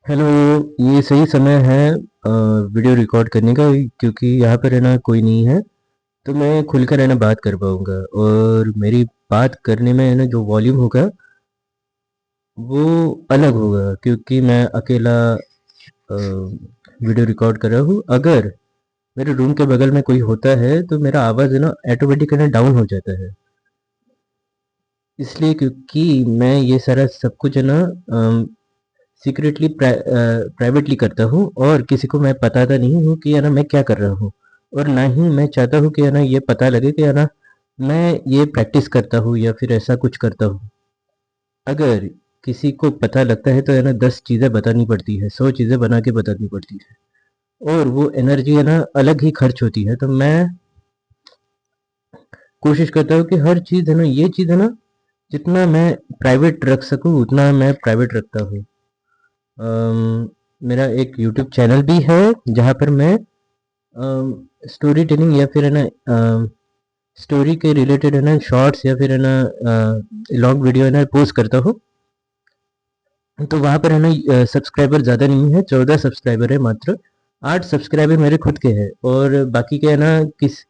Hello. ये सही समय है वीडियो रिकॉर्ड करने का, क्योंकि यहाँ पर है ना कोई नहीं है, तो मैं खुलकर है ना बात कर पाऊँगा। और मेरी बात करने में है ना जो वॉल्यूम होगा वो अलग होगा, क्योंकि मैं अकेला वीडियो रिकॉर्ड कर रहा हूँ। अगर मेरे रूम के बगल में कोई होता है तो मेरा आवाज़ है ना ऑटोमेटिक है ना डाउन हो जाता है। इसलिए क्योंकि मैं ये सारा सब कुछ है ना सीक्रेटली प्राइवेटली करता हूँ, और किसी को मैं बताता नहीं हूँ कि है ना मैं क्या कर रहा हूँ। और ना ही मैं चाहता हूँ कि है ना ये पता लगे कि है ना मैं ये प्रैक्टिस करता हूँ या फिर ऐसा कुछ करता हूँ। अगर किसी को पता लगता है तो है ना 10 चीज़ें बतानी पड़ती है, 100 चीज़ें बना के बतानी पड़ती है, और वो एनर्जी है ना अलग ही खर्च होती है। तो मैं कोशिश करता हूँ कि हर चीज़ है ना, ये चीज़ है ना, जितना मैं प्राइवेट रख सकूँ उतना मैं प्राइवेट रखता हूँ। मेरा एक यूट्यूब चैनल भी है जहाँ पर मैं स्टोरी टेलिंग या फिर है ना स्टोरी के रिलेटेड है ना शॉर्ट्स या फिर है ना लॉन्ग वीडियो है ना पोस्ट करता हूँ। तो वहाँ पर है ना सब्सक्राइबर ज़्यादा नहीं है, 14 सब्सक्राइबर है मात्र। 8 सब्सक्राइबर मेरे खुद के हैं, और बाकी के है ना किस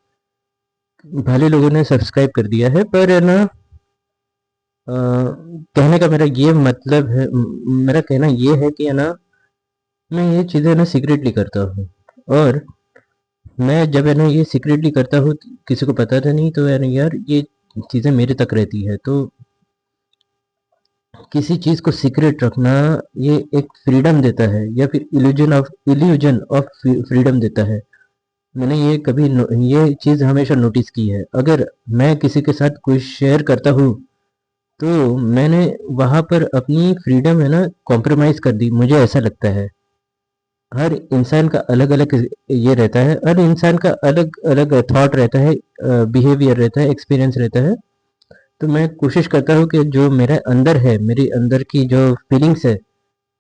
भले लोगों ने सब्सक्राइब कर दिया है। पर है ना कहने का मेरा ये मतलब है, मेरा कहना ये है कि है ना मैं ये चीज़ें ना सीक्रेटली करता हूँ। और मैं जब है ना ये सीक्रेटली करता हूँ, किसी को पता था नहीं, तो है ना यार ये चीज़ें मेरे तक रहती है। तो किसी चीज़ को सीक्रेट रखना ये एक फ्रीडम देता है, या फिर इल्यूजन ऑफ फ्रीडम देता है। मैंने ये ये चीज़ हमेशा नोटिस की है। अगर मैं किसी के साथ कोई शेयर करता हूँ तो मैंने वहाँ पर अपनी फ्रीडम है ना कॉम्प्रोमाइज़ कर दी, मुझे ऐसा लगता है। हर इंसान का अलग अलग ये रहता है, हर इंसान का अलग अलग थॉट रहता है, बिहेवियर रहता है, एक्सपीरियंस रहता है। तो मैं कोशिश करता हूँ कि जो मेरे अंदर है, मेरी अंदर की जो फीलिंग्स है,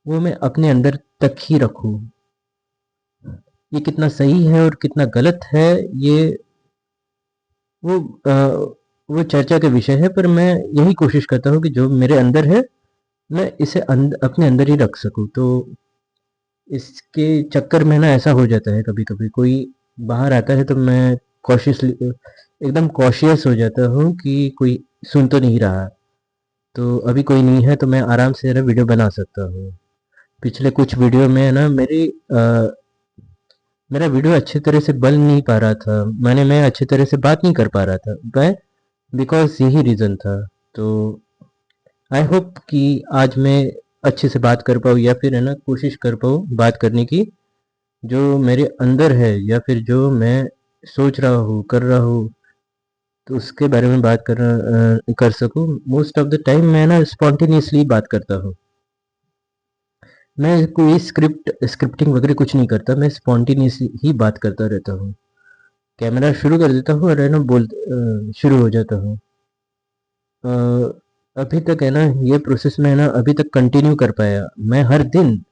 वो मैं अपने अंदर तक ही रखूँ। ये कितना सही है और कितना गलत है, ये वो वो चर्चा का विषय है। पर मैं यही कोशिश करता हूँ कि जो मेरे अंदर है मैं इसे अपने अंदर ही रख सकूँ। तो इसके चक्कर में ना ऐसा हो जाता है, कभी कभी कोई बाहर आता है तो मैं कॉशियसली एकदम कॉशियस हो जाता हूँ कि कोई सुन तो नहीं रहा। तो अभी कोई नहीं है तो मैं आराम से ना वीडियो बना सकता हूँ। पिछले कुछ वीडियो में ना मेरा वीडियो अच्छी तरह से बन नहीं पा रहा था, मैं अच्छी तरह से बात नहीं कर पा रहा था मैं, बिकॉज यही रीज़न था। तो आई होप कि आज मैं अच्छे से बात कर पाऊँ, या फिर है ना कोशिश कर पाऊँ बात करने की, जो मेरे अंदर है या फिर जो मैं सोच रहा हूँ कर रहा हूँ, तो उसके बारे में बात कर सकूँ। मोस्ट ऑफ द टाइम मैं ना स्पॉन्टेनियसली बात करता हूँ। मैं कोई स्क्रिप्टिंग वगैरह कुछ नहीं करता, मैं स्पॉन्टेनियस ही बात करता रहता हूँ। कैमरा शुरू कर देता हूँ और है ना शुरू हो जाता हूँ। अ, अभी तक है ना ये प्रोसेस में है ना अभी तक कंटिन्यू कर पाया। मैं हर दिन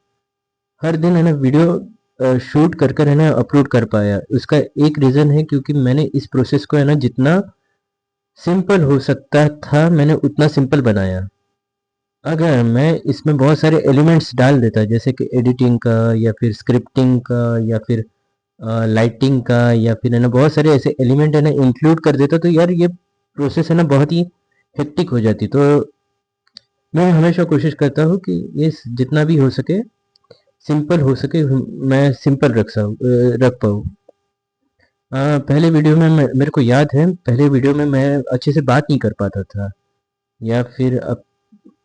है ना वीडियो शूट कर कर है ना अपलोड कर पाया। उसका एक रीज़न है क्योंकि मैंने इस प्रोसेस को है ना जितना सिंपल हो सकता था मैंने उतना सिंपल बनाया। अगर मैं इसमें बहुत सारे एलिमेंट्स डाल देता, जैसे कि एडिटिंग का या फिर स्क्रिप्टिंग का या फिर लाइटिंग का, या फिर है ना बहुत सारे ऐसे एलिमेंट है ना इंक्लूड कर देता, तो यार ये प्रोसेस है ना बहुत ही हेक्टिक हो जाती। तो मैं हमेशा कोशिश करता हूँ कि ये जितना भी हो सके सिंपल हो सके, मैं सिंपल रख पाऊँ। पहले वीडियो में मेरे को याद है, पहले वीडियो में मैं अच्छे से बात नहीं कर पाता था, या फिर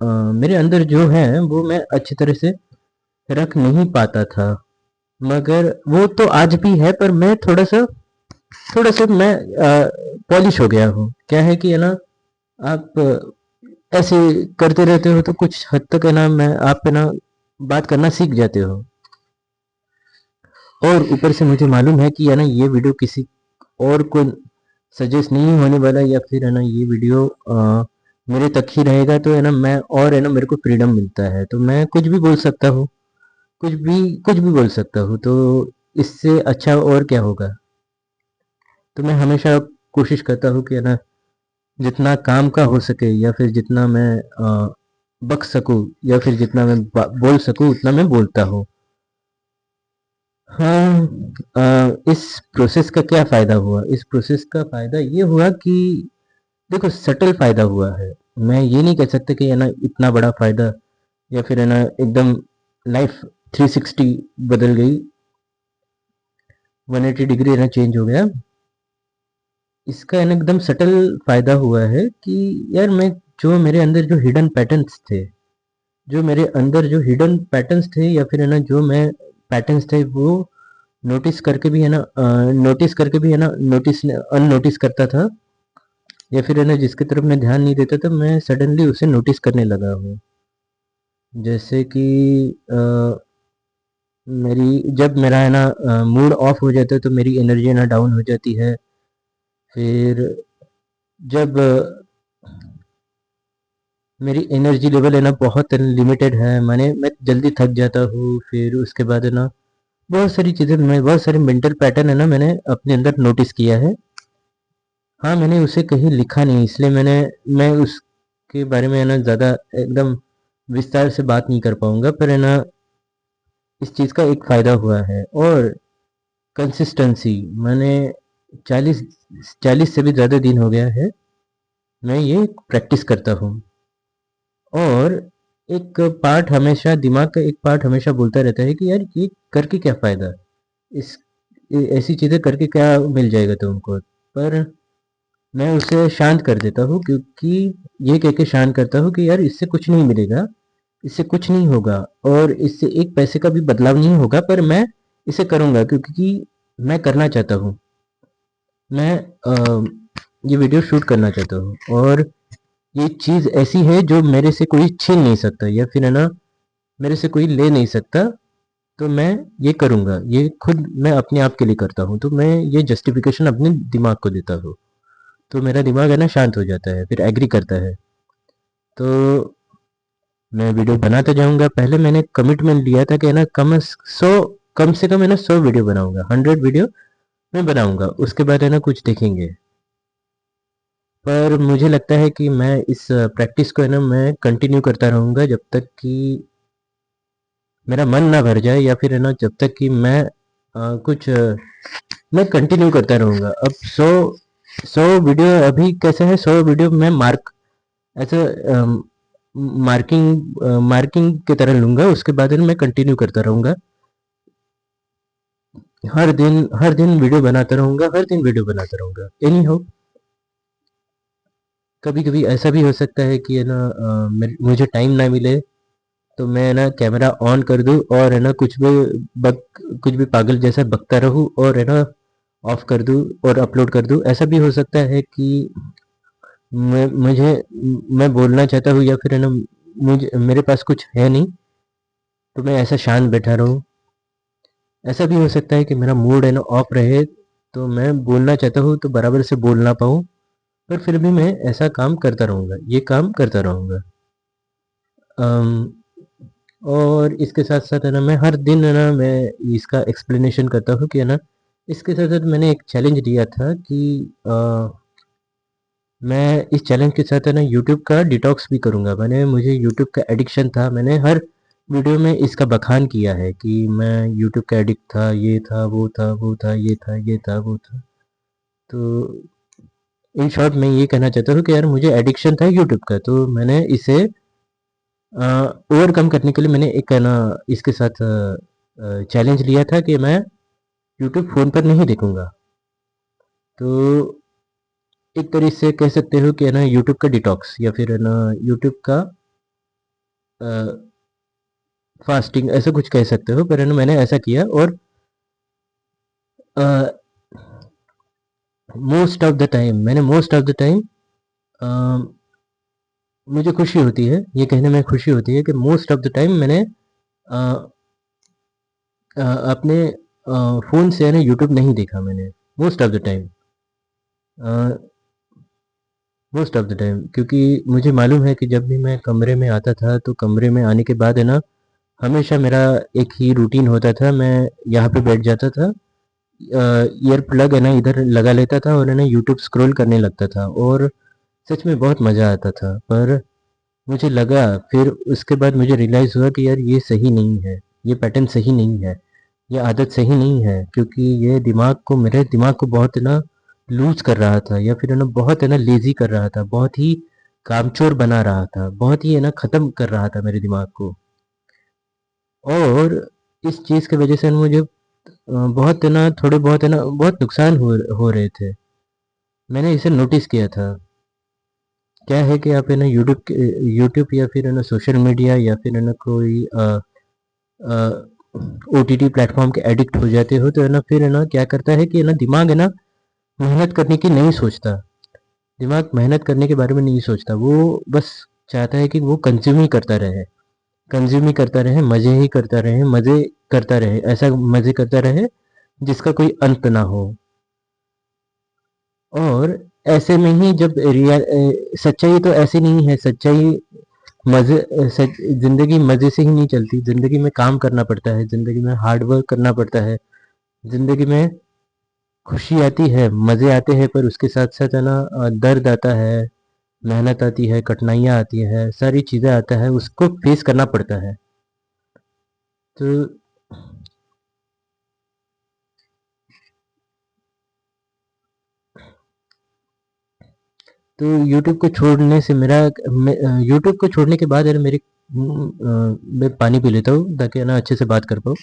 मेरे अंदर जो है वो मैं अच्छी तरह से रख नहीं पाता था। मगर वो तो आज भी है, पर मैं थोड़ा सा मैं पॉलिश हो गया हूँ। क्या है कि है ना आप ऐसे करते रहते हो तो कुछ हद तक है ना मैं आप है ना बात करना सीख जाते हो। और ऊपर से मुझे मालूम है कि है ना ये वीडियो किसी और को सजेस्ट नहीं होने वाला, या फिर है ना ये वीडियो मेरे तक ही रहेगा। तो है ना मैं और है ना मेरे को फ्रीडम मिलता है, तो मैं कुछ भी बोल सकता हूँ, कुछ भी बोल सकता हूँ। तो इससे अच्छा और क्या होगा। तो मैं हमेशा कोशिश करता हूँ कि है ना जितना काम का हो सके, या फिर जितना मैं बक सकूँ या फिर जितना मैं बोल सकूँ उतना मैं बोलता हूँ। हाँ, इस प्रोसेस का क्या फ़ायदा हुआ? इस प्रोसेस का फ़ायदा ये हुआ कि देखो सटल फ़ायदा हुआ है। मैं ये नहीं कह सकता कि है ना इतना बड़ा फ़ायदा या फिर है ना एकदम लाइफ 360 बदल गई, 180 डिग्री है ना चेंज हो गया। इसका है ना एकदम सटल फ़ायदा हुआ है कि यार मैं जो मेरे अंदर जो हिडन पैटर्न्स थे, जो मेरे अंदर जो हिडन पैटर्न्स थे या फिर है ना जो मैं पैटर्न्स थे वो नोटिस करके भी है ना नोटिस करके भी है ना नोटिस अननोटिस करता था या फिर है ना जिसकी तरफ मैं ध्यान नहीं देता था मैं सडनली उसे नोटिस करने लगा हूँ। जैसे कि अ, मेरी जब मेरा है ना मूड ऑफ हो जाता है तो मेरी एनर्जी है ना डाउन हो जाती है। फिर जब मेरी एनर्जी लेवल है ना बहुत लिमिटेड है, मैं जल्दी थक जाता हूँ। फिर उसके बाद है ना बहुत सारी चीज़ें मैं बहुत सारे मेंटल पैटर्न है ना मैंने अपने अंदर नोटिस किया है। हाँ, मैंने उसे कहीं लिखा नहीं इसलिए मैं उसके बारे में है ना ज़्यादा एकदम विस्तार से बात नहीं कर पाऊँगा, पर है ना इस चीज़ का एक फ़ायदा हुआ है। और कंसिस्टेंसी, मैंने 40 40 से भी ज़्यादा दिन हो गया है मैं ये प्रैक्टिस करता हूँ। और एक पार्ट हमेशा दिमाग का एक पार्ट हमेशा बोलता रहता है कि यार ये करके क्या फ़ायदा, इस ऐसी चीज़ें करके क्या मिल जाएगा तुमको। पर मैं उसे शांत कर देता हूँ क्योंकि ये कह के शांत करता हूँ कि यार इससे कुछ नहीं मिलेगा, इससे कुछ नहीं होगा और इससे एक पैसे का भी बदलाव नहीं होगा, पर मैं इसे करूँगा क्योंकि मैं करना चाहता हूँ। मैं ये वीडियो शूट करना चाहता हूँ और ये चीज़ ऐसी है जो मेरे से कोई छीन नहीं सकता या फिर है ना मेरे से कोई ले नहीं सकता। तो मैं ये करूँगा, ये खुद मैं अपने आप के लिए करता हूँ, तो मैं ये जस्टिफिकेशन अपने दिमाग को देता हूँ। तो मेरा दिमाग है ना शांत हो जाता है, फिर एग्री करता है। तो मैं वीडियो बनाता जाऊँगा। पहले मैंने कमिटमेंट लिया था कि है ना कम से कम है ना 100 वीडियो बनाऊँगा, 100 वीडियो मैं बनाऊँगा। उसके बाद है ना कुछ देखेंगे। पर मुझे लगता है कि मैं इस प्रैक्टिस को है ना मैं कंटिन्यू करता रहूँगा जब तक कि मेरा मन ना भर जाए या फिर है ना जब तक कि मैं कंटिन्यू करता रहूँगा। अब 100 वीडियो अभी कैसे है, 100 वीडियो मैं ऐसा मार्किंग की तरह लूँगा। उसके बाद है ना मैं कंटिन्यू करता रहूँगा। हर दिन वीडियो बनाता रहूँगा, हर दिन वीडियो बनाता रहूँगा। एनी हाउ कभी-कभी ऐसा भी हो सकता है कि है ना मुझे टाइम ना मिले तो मैं ना कैमरा ऑन कर दूँ और है ना कुछ भी पागल जैसा बकता रहूँ और है ना ऑफ कर दूँ और अपलोड कर दूँ। ऐसा भी हो सकता है कि मैं मुझे मैं बोलना चाहता हूँ या फिर है ना मुझे मेरे पास कुछ है नहीं तो मैं ऐसा शांत बैठा रहूँ। ऐसा भी हो सकता है कि मेरा मूड है ना ऑफ रहे तो मैं बोलना चाहता हूँ तो बराबर से बोल ना पाऊँ, पर फिर भी मैं ऐसा काम करता रहूँगा, ये काम करता रहूँगा। अम, और इसके साथ-साथ है ना मैं हर दिन है ना मैं इसका एक्सप्लेनेशन करता हूँ कि है ना इसके साथ-साथ मैंने एक चैलेंज लिया था कि अ, मैं इस चैलेंज के साथ है ना यूट्यूब का डिटॉक्स भी करूँगा। मुझे यूट्यूब का एडिक्शन था, मैंने हर वीडियो में इसका बखान किया है कि मैं यूट्यूब का एडिक्ट था, ये था, वो था, वो था, ये था, ये था, वो था। तो इन शॉर्ट मैं ये कहना चाहता हूँ कि यार मुझे एडिक्शन था यूट्यूब का, तो मैंने इसे ओवरकम करने के लिए मैंने एक है ना इसके साथ चैलेंज लिया था कि मैं यूट्यूब फ़ोन पर नहीं देखूँगा। तो एक तरह से कह सकते हो कि है ना यूट्यूब का डिटॉक्स या फिर है ना यूट्यूब का अ, फास्टिंग ऐसा कुछ कह सकते हो, पर है ना मैंने ऐसा किया और अ, मोस्ट ऑफ द टाइम मुझे खुशी होती है, ये कहने में खुशी होती है कि मोस्ट ऑफ द टाइम मैंने अ, अपने फ़ोन से है ना यूट्यूब नहीं देखा मैंने, most of the time. A, most of the time क्योंकि मुझे मालूम है कि जब भी मैं कमरे में आता था तो कमरे में आने के बाद है ना हमेशा मेरा एक ही रूटीन होता था। मैं यहाँ पे बैठ जाता था, ईयर प्लग है ना इधर लगा लेता था और है ना यूट्यूब स्क्रॉल करने लगता था और सच में बहुत मज़ा आता था। पर मुझे लगा, फिर उसके बाद मुझे रियलाइज़ हुआ कि यार ये सही नहीं है, ये पैटर्न सही नहीं है, ये आदत सही नहीं है, क्योंकि ये मेरे दिमाग को बहुत है ना लूज़ कर रहा था, या फिर है ना बहुत है ना लेज़ी कर रहा था, बहुत ही कामचोर बना रहा था, बहुत ही है ना ख़त्म कर रहा था मेरे दिमाग को। और इस चीज़ की वज़ह से मुझे बहुत है ना थोड़े बहुत है ना बहुत नुकसान हो रहे थे। मैंने इसे नोटिस किया था। क्या है कि आप है ना यूट्यूब या फिर है ना सोशल मीडिया या फिर है ना कोई ओटीटी प्लेटफॉर्म के एडिक्ट हो जाते हो, तो है ना फिर है ना क्या करता है कि है ना दिमाग है ना मेहनत करने की नहीं सोचता। दिमाग मेहनत करने के बारे में नहीं सोचता, वो बस चाहता है कि वो कंज्यूम ही करता रहे, कंज्यूम ही करता रहे, मज़े ही करता रहे, मज़े करता रहे, ऐसा मज़े करता रहे जिसका कोई अंत ना हो। और ऐसे में ही जब सच्चाई तो ऐसी नहीं है, सच्चाई ज़िंदगी मज़े से ही नहीं चलती, ज़िंदगी में काम करना पड़ता है, ज़िंदगी में हार्ड वर्क करना पड़ता है, ज़िंदगी में खुशी आती है, मज़े आते हैं, पर उसके साथ-साथ है ना दर्द आता है, मेहनत आती है, कठिनाइयाँ आती हैं, सारी चीज़ें आता है, उसको फेस करना पड़ता है। तो तो यूट्यूब को छोड़ने से यूट्यूब को छोड़ने के बाद यार मैं पानी पी लेता हूँ ताकि है ना अच्छे से बात कर पाऊँ।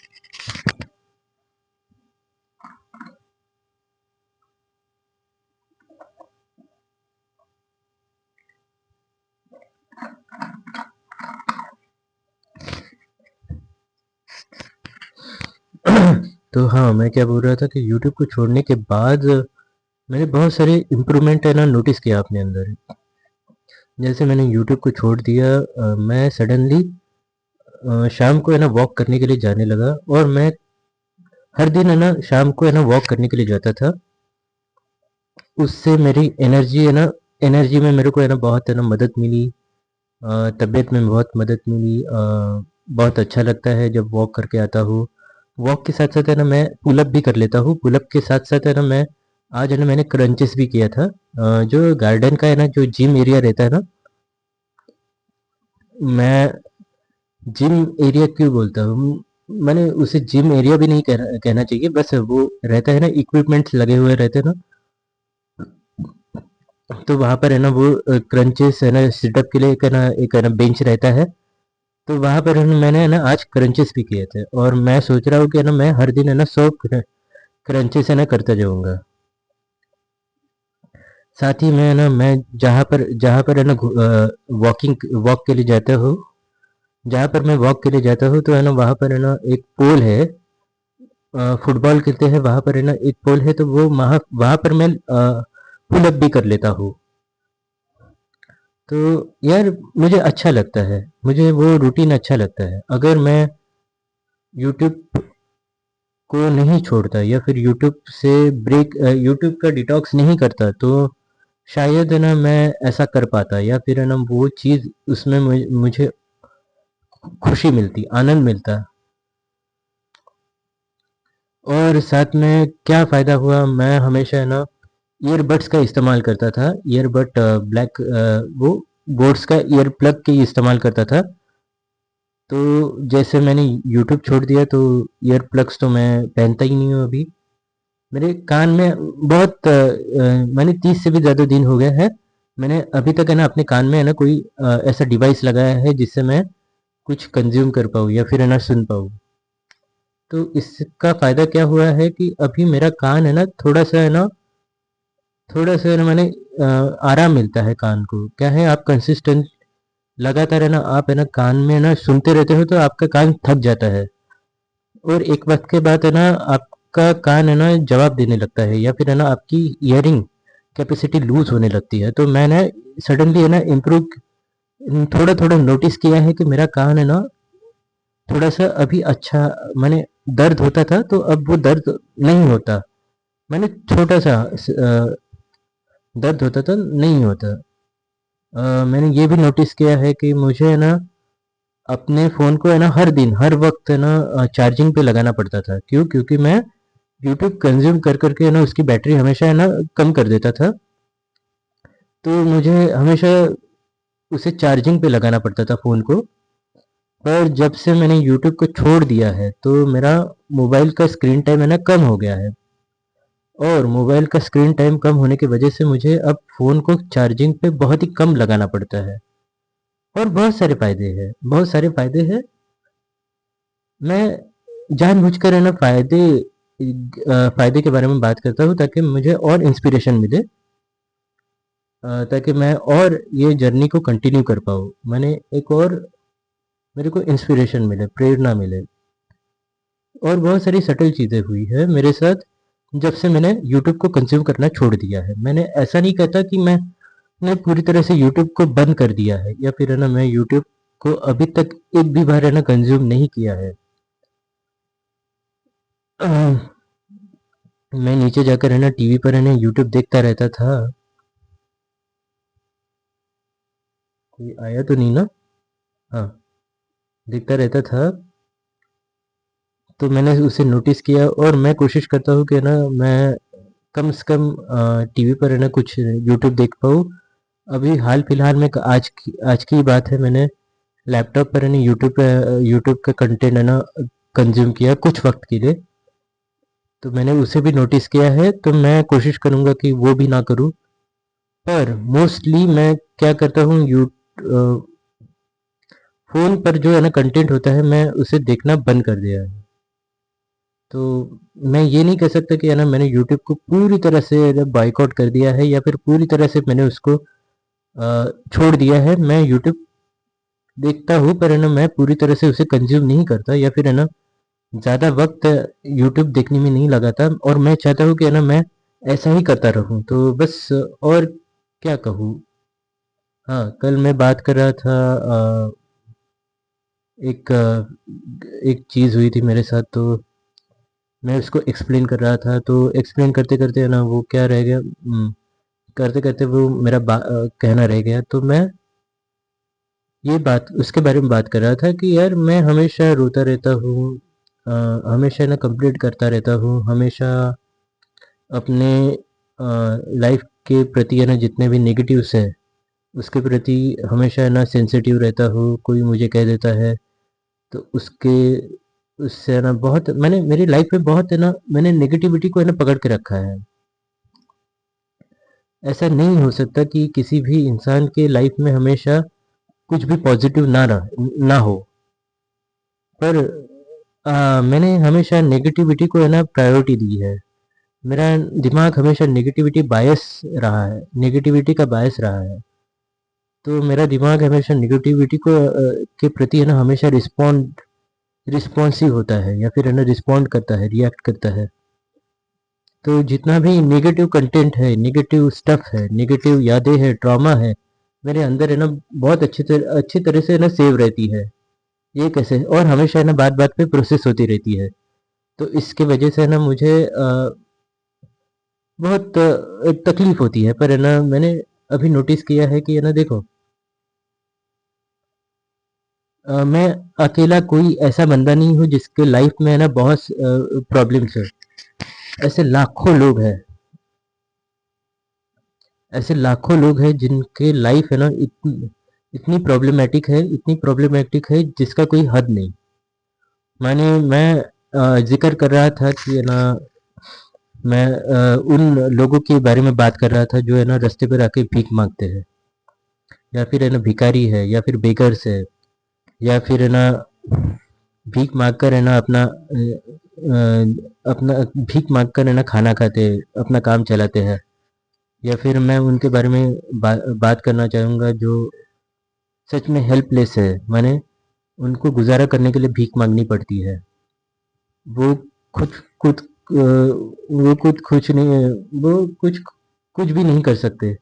तो हाँ, मैं क्या बोल रहा था कि यूट्यूब को छोड़ने के बाद मैंने बहुत सारे इम्प्रूवमेंट है ना नोटिस किया अपने अंदर। जैसे मैंने यूट्यूब को छोड़ दिया, मैं सडनली शाम को है ना वॉक करने के लिए जाने लगा, और मैं हर दिन है ना शाम को है ना वॉक करने के लिए जाता था। उससे मेरी एनर्जी में मेरे को है ना बहुत है ना मदद मिली, तबीयत में बहुत मदद मिली, बहुत अच्छा लगता है जब वॉक करके आता हूँ। वॉक के साथ साथ है ना मैं पुलअप भी कर लेता हूँ, पुलअप के साथ साथ है ना मैं आज है ना मैंने क्रंचेस भी किया था। जो गार्डन का है ना जो जिम एरिया रहता है ना, मैं जिम एरिया क्यों बोलता हूँ, मैंने उसे जिम एरिया भी नहीं कहना चाहिए, बस वो रहता है ना इक्विपमेंट्स लगे हुए रहते हैं ना, तो वहाँ पर है ना वो क्रंचेस है ना सिटअप के लिए एक है ना बेंच रहता है, तो वहाँ पर है ना मैंने है ना आज क्रंचेस भी किए थे, और मैं सोच रहा हूँ कि है ना मैं हर दिन है ना 100 क्रंचेस है ना करता जाऊँगा। साथ ही में है ना मैं जहाँ पर है ना वॉक के लिए जाता हूँ, जहाँ पर मैं वॉक के लिए जाता हूँ, तो है ना वहाँ पर है ना एक पोल है, फुटबॉल खेलते हैं वहाँ पर है ना एक पोल है, तो वो वहाँ पर मैं पुल अप भी कर लेता हूँ। तो यार मुझे अच्छा लगता है, मुझे वो रूटीन अच्छा लगता है। अगर मैं यूट्यूब को नहीं छोड़ता या फिर यूट्यूब का डिटॉक्स नहीं करता, तो शायद है ना मैं ऐसा कर पाता, या फिर है ना वो चीज़ उसमें मुझे खुशी मिलती, आनंद मिलता। और साथ में क्या फ़ायदा हुआ, मैं हमेशा है ना ईयरबड्स का इस्तेमाल करता था, ईयरबड ब्लैक वो बोट्स का ईयर प्लग के इस्तेमाल करता था। तो जैसे मैंने यूट्यूब छोड़ दिया, तो ईयर प्लग्स तो मैं पहनता ही नहीं हूँ अभी। मेरे कान में मैंने 30 से भी ज़्यादा दिन हो गए हैं, मैंने अभी तक है ना अपने कान में है ना कोई ऐसा डिवाइस लगाया है जिससे मैं कुछ कंज्यूम कर पाऊँ या फिर है ना सुन पाऊँ। तो इसका फ़ायदा क्या हुआ है कि अभी मेरा कान है ना थोड़ा सा है ना आराम मिलता है कान को। क्या है, आप कंसिस्टेंट लगातार है ना आप है ना कान में ना सुनते रहते हो, तो आपका कान थक जाता है, और एक वक्त के बाद है ना आपका कान है ना जवाब देने लगता है, या फिर है ना आपकी ईयरिंग कैपेसिटी लूज होने लगती है। तो मैंने सडनली है ना इम्प्रूव थोड़ा थोड़ा नोटिस किया है कि मेरा कान है ना थोड़ा सा अभी अच्छा, मैंने दर्द होता था तो अब वो दर्द नहीं होता, मैंने छोटा सा दर्द होता था नहीं होता। मैंने ये भी नोटिस किया है कि मुझे है ना अपने फ़ोन को है ना हर दिन हर वक्त है ना चार्जिंग पे लगाना पड़ता था। क्यों? क्योंकि मैं यूट्यूब कंज्यूम कर कर के है ना उसकी बैटरी हमेशा है ना कम कर देता था। तो मुझे हमेशा उसे चार्जिंग पे लगाना पड़ता था फ़ोन को। पर जब से मैंने यूट्यूब को छोड़ दिया है तो मेरा मोबाइल का स्क्रीन टाइम है ना कम हो गया है। और मोबाइल का स्क्रीन टाइम कम होने की वजह से मुझे अब फ़ोन को चार्जिंग पे बहुत ही कम लगाना पड़ता है। और बहुत सारे फ़ायदे हैं, बहुत सारे फ़ायदे हैं। मैं जानबूझकर है ना फ़ायदे के बारे में बात करता हूँ ताकि मुझे और इंस्पिरेशन मिले, ताकि मैं और ये जर्नी को कंटिन्यू कर पाऊँ। मैंने एक और मेरे को इंस्पिरेशन मिले, प्रेरणा मिले। और बहुत सारी सटल चीज़ें हुई है मेरे साथ जब से मैंने यूट्यूब को कंज्यूम करना छोड़ दिया है। मैंने ऐसा नहीं कहता कि मैंने पूरी तरह से यूट्यूब को बंद कर दिया है या फिर है ना मैं यूट्यूब को अभी तक एक भी बार है ना कंज्यूम नहीं किया है। मैं नीचे जाकर है ना टीवी पर है ना यूट्यूब देखता रहता था। कोई आया तो नहीं ना? हाँ, देखता रहता था। तो मैंने उसे नोटिस किया और मैं कोशिश करता हूँ कि ना मैं कम से कम टीवी पर है ना कुछ यूट्यूब देख पाऊँ। अभी हाल फिलहाल में आज की बात है, मैंने लैपटॉप पर है ना यूट्यूब का कंटेंट है ना कंज्यूम किया कुछ वक्त के लिए। तो मैंने उसे भी नोटिस किया है, तो मैं कोशिश करूँगा कि वो भी ना करूँ। पर मोस्टली मैं क्या करता हूँ, फ़ोन पर जो है ना कंटेंट होता है मैं उसे देखना बंद कर दिया है। तो मैं ये नहीं कह सकता कि है ना मैंने यूट्यूब को पूरी तरह से बॉयकॉट कर दिया है या फिर पूरी तरह से मैंने उसको छोड़ दिया है। मैं यूट्यूब देखता हूँ पर है ना मैं पूरी तरह से उसे कंज्यूम नहीं करता या फिर है ना ज़्यादा वक्त यूट्यूब देखने में नहीं लगाता। और मैं चाहता हूँ कि है ना मैं ऐसा ही करता रहूँ, तो बस। और क्या कहूँ। हाँ, कल मैं बात कर रहा था, एक चीज़ हुई थी मेरे साथ, तो मैं उसको एक्सप्लेन कर रहा था। तो एक्सप्लेन करते करते है ना वो क्या रह गया, करते करते वो मेरा कहना रह गया। तो मैं ये बात उसके बारे में बात कर रहा था कि यार मैं हमेशा रोता रहता हूँ, हमेशा ना कंप्लीट करता रहता हूँ, हमेशा अपने लाइफ के प्रति है ना जितने भी नेगेटिव्स है उसके प्रति हमेशा है ना सेंसिटिव रहता हूँ। कोई मुझे कह देता है तो उससे है ना बहुत मैंने मेरी लाइफ में बहुत है ना मैंने नेगेटिविटी को है ना पकड़ के रखा है। ऐसा नहीं हो सकता कि किसी भी इंसान के लाइफ में हमेशा कुछ भी पॉजिटिव ना हो। पर मैंने हमेशा नेगेटिविटी को है ना प्रायोरिटी दी है। मेरा दिमाग हमेशा नेगेटिविटी का बायस रहा है। तो मेरा दिमाग हमेशा नेगेटिविटी के प्रति है ना हमेशा रिस्पॉन्सिव होता है या फिर है ना रिस्पॉन्ड करता है, रिएक्ट करता है। तो जितना भी नेगेटिव कंटेंट है, नेगेटिव स्टफ है, नेगेटिव यादें है, ट्रॉमा है, मेरे अंदर है ना बहुत अच्छी तरह से ना सेव रहती है। ये कैसे, और हमेशा है ना बात बात पे प्रोसेस होती रहती है। तो इसके वजह से ना मुझे बहुत तकलीफ होती है। पर है ना मैंने अभी नोटिस किया है कि है ना देखो, मैं अकेला कोई ऐसा बंदा नहीं हूँ जिसके लाइफ में है ना बहुत प्रॉब्लम्स है। ऐसे लाखों लोग हैं, ऐसे लाखों लोग हैं जिनके लाइफ है ना इतनी प्रॉब्लमेटिक है जिसका कोई हद नहीं। मैं जिक्र कर रहा था कि है ना मैं उन लोगों के बारे में बात कर रहा था जो है ना रास्ते पर आके भीख मांगते हैं, या फिर है ना भिखारी है, या फिर बेगर्स है, या फिर है ना भीख मांगकर है ना अपना भीख मांगकर है ना खाना खाते हैं, अपना काम चलाते हैं। या फिर मैं उनके बारे में बात करना चाहूँगा जो सच में हेल्पलेस है। माने उनको गुजारा करने के लिए भीख मांगनी पड़ती है। वो खुद खुद वो खुद कुछ नहीं, वो कुछ भी नहीं कर सकते।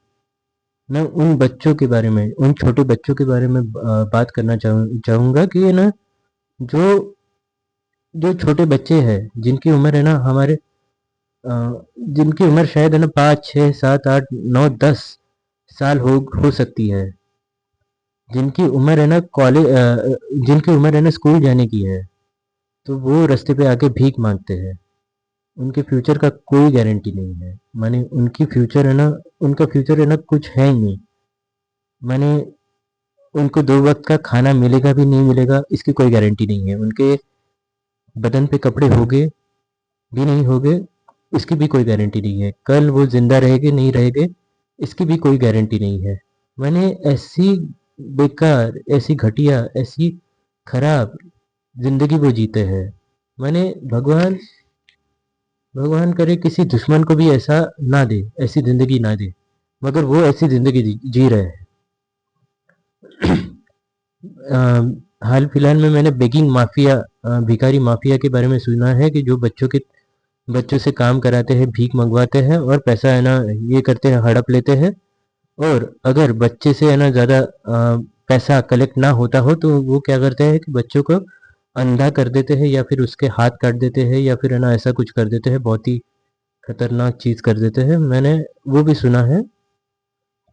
मैं उन बच्चों के बारे में, उन छोटे बच्चों के बारे में बात करना चाहूँगा कि है ना जो जो छोटे बच्चे हैं जिनकी उम्र है ना जिनकी उम्र शायद है ना 5, 6, 7, 8, 9, 10 साल हो सकती है। जिनकी उम्र है ना स्कूल जाने की है, तो वो रास्ते पे आके भीख मांगते हैं। उनके फ्यूचर का कोई गारंटी नहीं है। माने उनका फ्यूचर है ना कुछ है ही नहीं। माने उनको 2 वक़्त का खाना मिलेगा भी नहीं मिलेगा इसकी कोई गारंटी नहीं है। उनके बदन पे कपड़े होंगे भी नहीं होंगे इसकी भी कोई गारंटी नहीं है। कल वो ज़िंदा रहेंगे नहीं रहेंगे इसकी भी कोई गारंटी नहीं है। मैंने ऐसी बेकार, ऐसी घटिया, ऐसी खराब ज़िंदगी वो जीते हैं। मैंने भगवान भगवान करे किसी दुश्मन को भी ऐसा ना दे, ऐसी ज़िंदगी ना दे, मगर वो ऐसी ज़िंदगी जी रहे हैं। हाल फिलहाल में मैंने बेगिंग माफिया, भिखारी माफिया के बारे में सुना है कि जो बच्चों से काम कराते हैं, भीख मंगवाते हैं और पैसा है ना ये करते हैं, हड़प लेते हैं। और अगर बच्चे से है ना ज़्यादा पैसा कलेक्ट ना होता हो तो वो क्या करते हैं कि बच्चों को अंधा कर देते हैं या फिर उसके हाथ काट देते हैं या फिर है ना ऐसा कुछ कर देते हैं, बहुत ही खतरनाक चीज़ कर देते हैं। मैंने वो भी सुना है।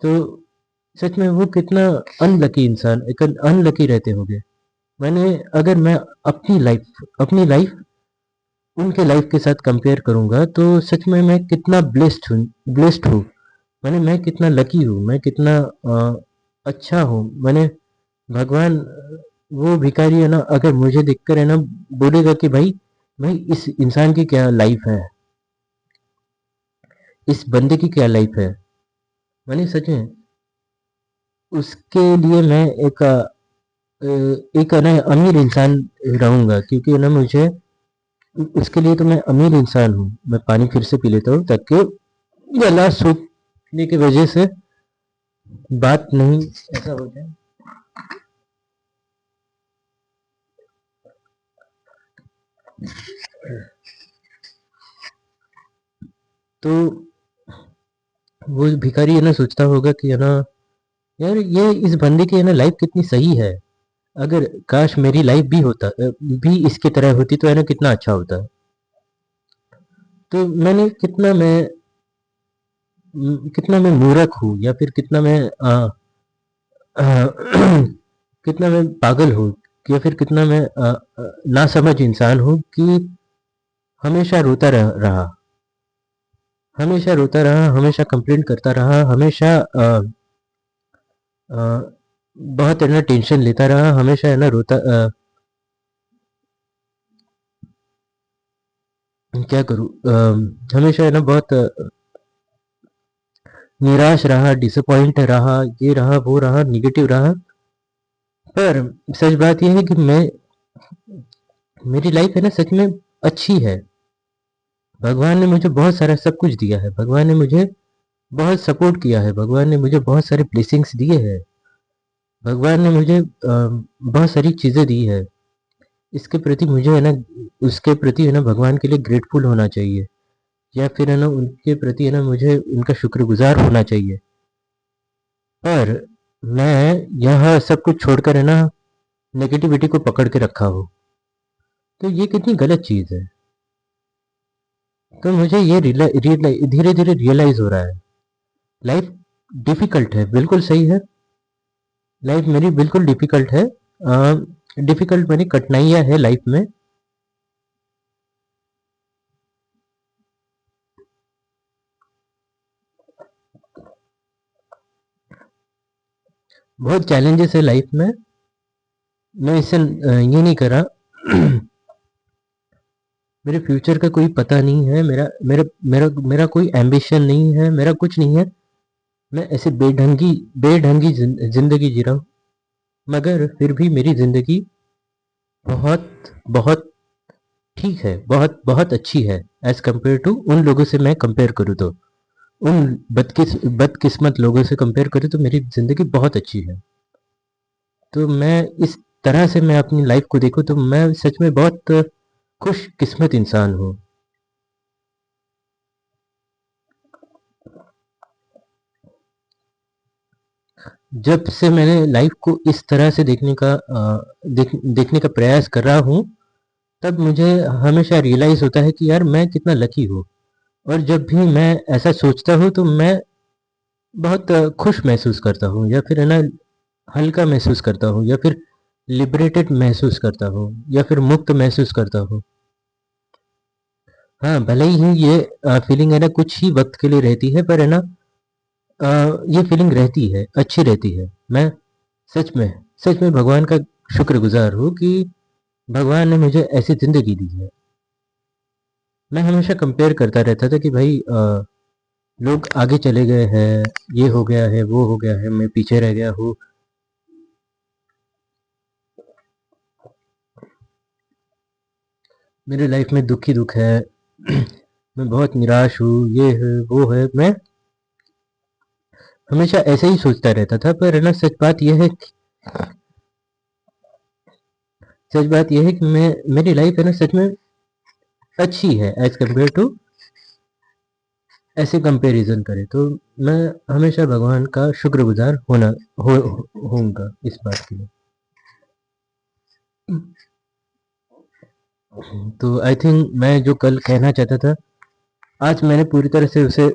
तो सच में वो कितना अनलकी इंसान, एक अनलकी रहते होंगे। मैंने अगर मैं अपनी लाइफ उनके लाइफ के साथ कंपेयर करूंगा तो सच में मैं कितना ब्लेस्ड हूँ। मैं कितना लकी हूँ, मैं कितना अच्छा हूँ। भगवान, वो भिखारी है ना अगर मुझे देखकर है ना बोलेगा कि भाई भाई इस इंसान की क्या लाइफ है, इस बंदे की क्या लाइफ है, सच में उसके लिए मैं एक है ना अमीर इंसान रहूंगा, क्योंकि है ना मुझे उसके लिए तो मैं अमीर इंसान हूँ। मैं पानी फिर से पी लेता हूँ ताकि गला सूखने की वजह से बात नहीं ऐसा हो जाए। तो वो भिखारी है ना सोचता होगा कि है ना यार ये इस बंदे की है ना लाइफ कितनी सही है। अगर काश मेरी लाइफ भी इसकी तरह होती तो है ना कितना अच्छा होता। तो कितना मैं मूर्ख हूँ या फिर आ, कितना मैं पागल हूँ या फिर कितना मैं नासमझ इंसान हूँ कि हमेशा रहा, हमेशा रोता रहा, हमेशा कंप्लेंट करता रहा, हमेशा अ, बहुत है ना टेंशन लेता रहा, हमेशा है ना क्या करूँ, हमेशा है ना बहुत निराश रहा, डिसअपॉइंट रहा, ये रहा, वो रहा, निगेटिव रहा। पर सच बात यह है कि मेरी लाइफ है ना सच में अच्छी है। भगवान ने मुझे बहुत सारा सब कुछ दिया है, भगवान ने मुझे बहुत सपोर्ट किया है, भगवान ने मुझे बहुत सारे ब्लेसिंग्स दिए हैं, भगवान ने मुझे बहुत सारी चीज़ें दी है। इसके प्रति मुझे है ना उसके प्रति है ना भगवान के लिए ग्रेटफुल होना चाहिए, या फिर है ना उनके प्रति है ना मुझे उनका शुक्रगुजार होना चाहिए। पर मैं यह सब कुछ छोड़कर है ना नेगेटिविटी को पकड़ के रखा हूँ। तो ये कितनी गलत चीज़ है। तो मुझे ये धीरे धीरे रियलाइज हो रहा है। लाइफ डिफिकल्ट है, बिल्कुल सही है। लाइफ मेरी बिल्कुल डिफिकल्ट है। डिफिकल्ट मेरी कठिनाइयाँ है लाइफ में। बहुत चैलेंजेस है लाइफ में। मैं इससे ये नहीं करा। मेरे फ्यूचर का कोई पता नहीं है, मेरा मेरा मेरा मेरा कोई एम्बिशन नहीं है, मेरा कुछ नहीं है। मैं ऐसे बेढंगी जिंदगी जी रहा हूँ, मगर फिर भी मेरी जिंदगी बहुत बहुत ठीक है, बहुत बहुत अच्छी है एज कम्पेयर टू उन लोगों से। मैं कंपेयर करूँ तो उन बदकिस्मत लोगों से कंपेयर करूँ तो मेरी ज़िंदगी बहुत अच्छी है। तो मैं इस तरह से मैं अपनी लाइफ को देखूँ तो मैं सच में बहुत खुशकिस्मत इंसान हूँ। जब से मैंने लाइफ को इस तरह से देखने का प्रयास कर रहा हूँ, तब मुझे हमेशा रियलाइज़ होता है कि यार मैं कितना लकी हूँ। और जब भी मैं ऐसा सोचता हूँ तो मैं बहुत खुश महसूस करता हूँ, या फिर है ना हल्का महसूस करता हूँ, या फिर लिबरेटेड महसूस करता हूँ, या फिर मुक्त महसूस करता हूँ। हाँ, भले ही ये फीलिंग है ना कुछ ही वक्त के लिए रहती है, पर है ना ये फीलिंग रहती है, अच्छी रहती है। मैं सच में भगवान का शुक्रगुजार हूँ कि भगवान ने मुझे ऐसी ज़िंदगी दी है। मैं हमेशा कंपेयर करता रहता था कि भाई लोग आगे चले गए हैं, ये हो गया है, वो हो गया है, मैं पीछे रह गया हूँ। मेरे लाइफ में दुख ही दुख है। मैं बहुत निराश हूँ, ये है, वो है। मैं हमेशा ऐसे ही सोचता रहता था, पर है ना, सच बात यह है कि मैं मेरी लाइफ है ना सच में अच्छी है एज़ कम्पेयर टू ऐसे कंपैरिज़न करें तो मैं हमेशा भगवान का शुक्रगुज़ार हो होऊँगा इस बात के लिए। तो आई थिंक मैं जो कल कहना चाहता था, आज मैंने पूरी तरह से उसे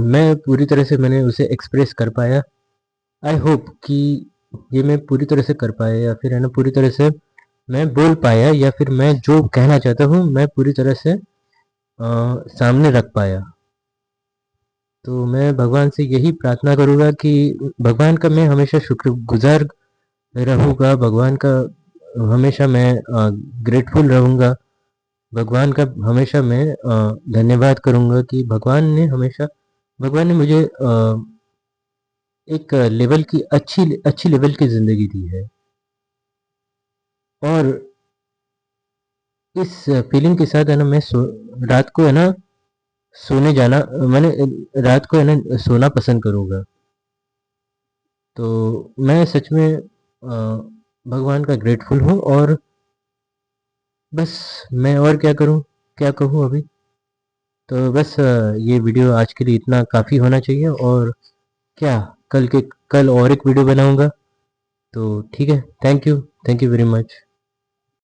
मैं पूरी तरह से मैंने उसे एक्सप्रेस कर पाया। आई होप कि ये मैं पूरी तरह से कर पाया, या फिर है ना पूरी तरह से मैं बोल पाया, या फिर मैं जो कहना चाहता हूँ मैं पूरी तरह से सामने रख पाया। तो मैं भगवान से यही प्रार्थना करूँगा कि भगवान का मैं हमेशा शुक्रगुज़ार रहूँगा, भगवान का हमेशा मैं ग्रेटफुल रहूँगा, भगवान का हमेशा मैं धन्यवाद करूँगा कि भगवान ने मुझे एक लेवल की अच्छी लेवल की ज़िंदगी दी है। और इस फीलिंग के साथ है ना मैं रात को है ना सोने जाना मैंने रात को है ना सोना पसंद करूँगा। तो मैं सच में भगवान का ग्रेटफुल हूँ, और बस मैं और क्या कहूँ अभी। तो बस ये वीडियो आज के लिए इतना काफ़ी होना चाहिए, और क्या कल और एक वीडियो बनाऊँगा। तो ठीक है, थैंक यू वेरी मच।